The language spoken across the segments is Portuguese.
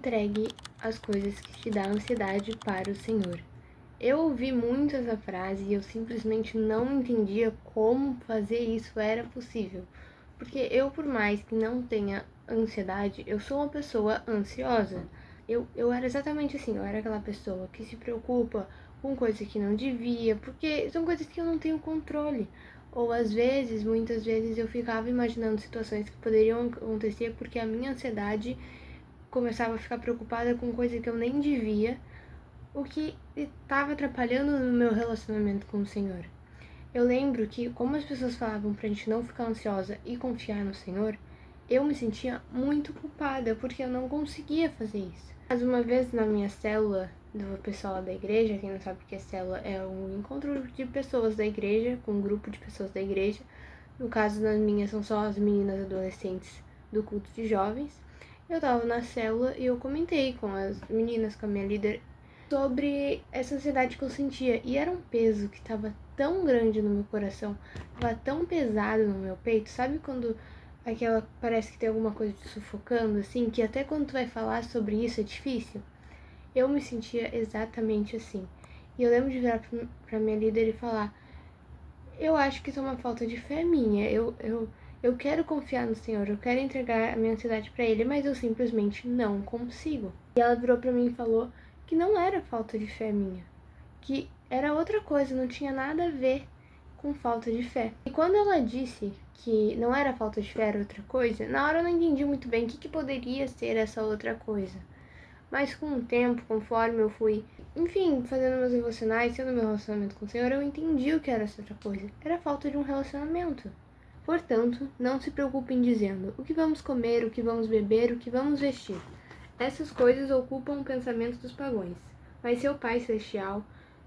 Entregue as coisas que te dão ansiedade para o Senhor. Eu ouvi muito essa frase e eu simplesmente não entendia como fazer isso era possível. Porque eu, por mais que não tenha ansiedade, eu sou uma pessoa ansiosa. Eu era exatamente assim, eu era aquela pessoa que se preocupa com coisas que não devia, porque são coisas que eu não tenho controle. Ou às vezes, muitas vezes, eu ficava imaginando situações que poderiam acontecer porque a minha ansiedade começava a ficar preocupada com coisa que eu nem devia, o que estava atrapalhando no meu relacionamento com o Senhor. Eu lembro que, como as pessoas falavam pra gente não ficar ansiosa e confiar no Senhor, eu me sentia muito culpada porque eu não conseguia fazer isso. Mas uma vez na minha célula do pessoal da igreja, quem não sabe o que é célula, é um encontro de pessoas da igreja, com um grupo de pessoas da igreja. No caso das minhas são só as meninas adolescentes do culto de jovens. Eu tava na célula e eu comentei com as meninas, com a minha líder, sobre essa ansiedade que eu sentia. E era um peso que tava tão grande no meu coração, tava tão pesado no meu peito. Sabe quando aquela parece que tem alguma coisa te sufocando, assim, que até quando tu vai falar sobre isso é difícil? Eu me sentia exatamente assim. E eu lembro de virar pra minha líder e falar: eu acho que isso é uma falta de fé minha. Eu quero confiar no Senhor, eu quero entregar a minha ansiedade para Ele, mas eu simplesmente não consigo. E ela virou para mim e falou que não era falta de fé minha, que era outra coisa, não tinha nada a ver com falta de fé. E quando ela disse que não era falta de fé, era outra coisa, na hora eu não entendi muito bem o que poderia ser essa outra coisa. Mas com o tempo, conforme eu fui, enfim, fazendo meus devocionais, tendo meu relacionamento com o Senhor, eu entendi o que era essa outra coisa. Era a falta de um relacionamento. Portanto, não se preocupem dizendo o que vamos comer, o que vamos beber, o que vamos vestir. Essas coisas ocupam o pensamento dos pagãos. Mas seu Pai Celestial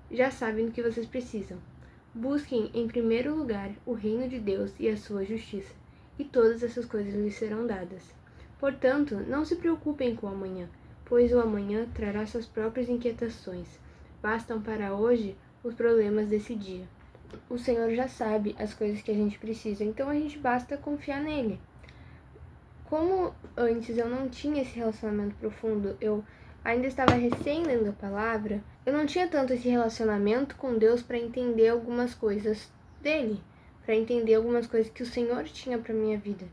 já sabe do que vocês precisam. Busquem em primeiro lugar o reino de Deus e a sua justiça, e todas essas coisas lhes serão dadas. Portanto, não se preocupem com o amanhã, pois o amanhã trará suas próprias inquietações. Bastam para hoje os problemas desse dia. O Senhor já sabe as coisas que a gente precisa, então a gente basta confiar nele. Como antes eu não tinha esse relacionamento profundo, eu ainda estava recém lendo a palavra, eu não tinha tanto esse relacionamento com Deus para entender algumas coisas dele, para entender algumas coisas que o Senhor tinha para minha vida.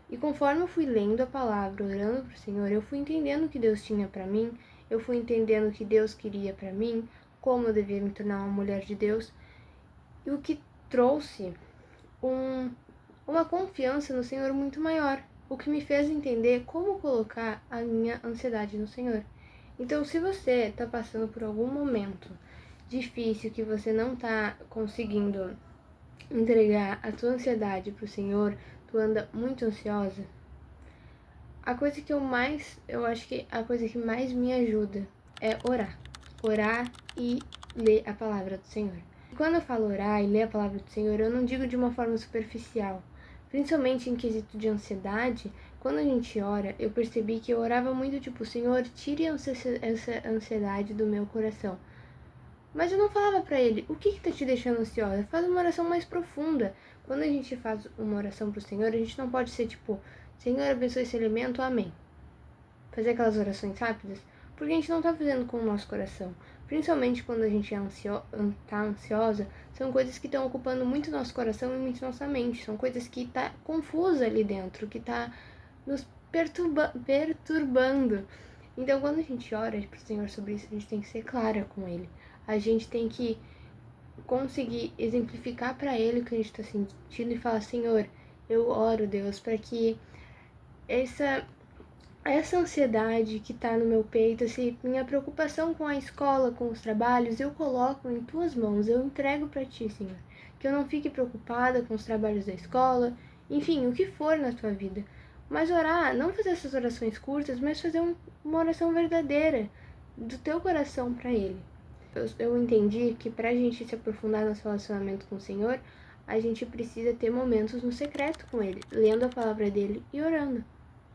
E conforme eu fui lendo a palavra, orando para o Senhor, eu fui entendendo o que Deus tinha para mim, eu fui entendendo o que Deus queria para mim, como eu devia me tornar uma mulher de Deus, e o que trouxe uma confiança no Senhor muito maior, o que me fez entender como colocar a minha ansiedade no Senhor. Então, se você está passando por algum momento difícil que você não está conseguindo entregar a tua ansiedade para o Senhor, tu anda muito ansiosa, a coisa que eu acho que a coisa que mais me ajuda é orar. Orar e ler a palavra do Senhor. E quando eu falo orar e ler a palavra do Senhor, eu não digo de uma forma superficial. Principalmente em quesito de ansiedade, quando a gente ora, eu percebi que eu orava muito tipo, Senhor, tire essa ansiedade do meu coração. Mas eu não falava pra ele, o que tá te deixando ansiosa? Faz uma oração mais profunda. Quando a gente faz uma oração pro Senhor, a gente não pode ser tipo, Senhor, abençoe esse alimento, amém. Fazer aquelas orações rápidas, porque a gente não tá fazendo com o nosso coração. Principalmente quando a gente tá ansiosa, são coisas que estão ocupando muito nosso coração e muito nossa mente. São coisas que tá confusa ali dentro, que tá nos perturbando. Então, quando a gente ora pro Senhor sobre isso, a gente tem que ser clara com Ele. A gente tem que conseguir exemplificar para Ele o que a gente tá sentindo e falar, Senhor, eu oro, Deus, para que essa ansiedade que tá no meu peito, minha preocupação com a escola, com os trabalhos, eu coloco em tuas mãos, eu entrego para ti, Senhor. Que eu não fique preocupada com os trabalhos da escola, enfim, o que for na tua vida. Mas orar, não fazer essas orações curtas, mas fazer uma oração verdadeira do teu coração para Ele. Eu entendi que pra gente se aprofundar no nosso relacionamento com o Senhor, a gente precisa ter momentos no secreto com Ele, lendo a palavra dele e orando.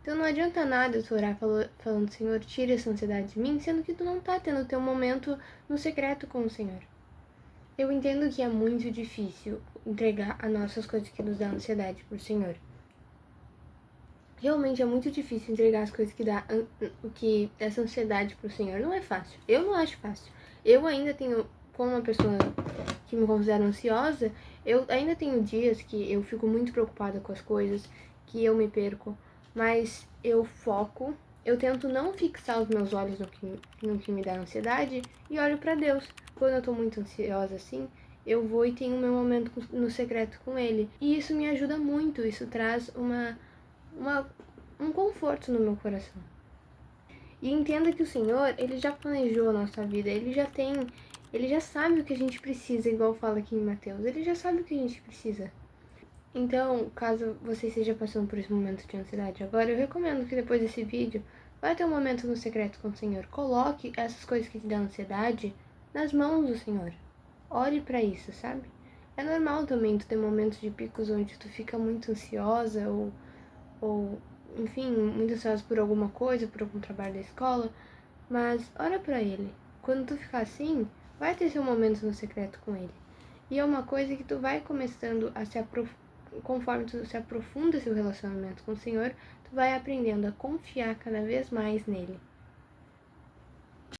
Então não adianta nada tu orar falando, Senhor, tira essa ansiedade de mim, sendo que tu não tá tendo teu momento no secreto com o Senhor. Eu entendo que é muito difícil entregar as nossas coisas que nos dão ansiedade pro Senhor. Realmente é muito difícil entregar as coisas que essa ansiedade pro Senhor. Não é fácil. Eu não acho fácil. Eu ainda tenho, como uma pessoa que me considero ansiosa, eu ainda tenho dias que eu fico muito preocupada com as coisas, que eu me perco, mas eu foco, eu tento não fixar os meus olhos no que me dá ansiedade e olho pra Deus. Quando eu tô muito ansiosa assim, eu vou e tenho o meu momento no secreto com Ele. E isso me ajuda muito, isso traz uma, um conforto no meu coração. E entenda que o Senhor, Ele já planejou a nossa vida, Ele já sabe o que a gente precisa, igual fala aqui em Mateus, Ele já sabe o que a gente precisa. Então, caso você esteja passando por esse momento de ansiedade agora, eu recomendo que depois desse vídeo, vai ter um momento no secreto com o Senhor. Coloque essas coisas que te dão ansiedade nas mãos do Senhor. Ore pra isso, sabe? É normal também tu ter momentos de picos onde tu fica muito ansiosa ou enfim, muito ansiosa por alguma coisa, por algum trabalho da escola, mas ora pra Ele. Quando tu ficar assim, vai ter seu momento no secreto com Ele. E é uma coisa que tu vai começando a conforme tu se aprofunda seu relacionamento com o Senhor, tu vai aprendendo a confiar cada vez mais nele.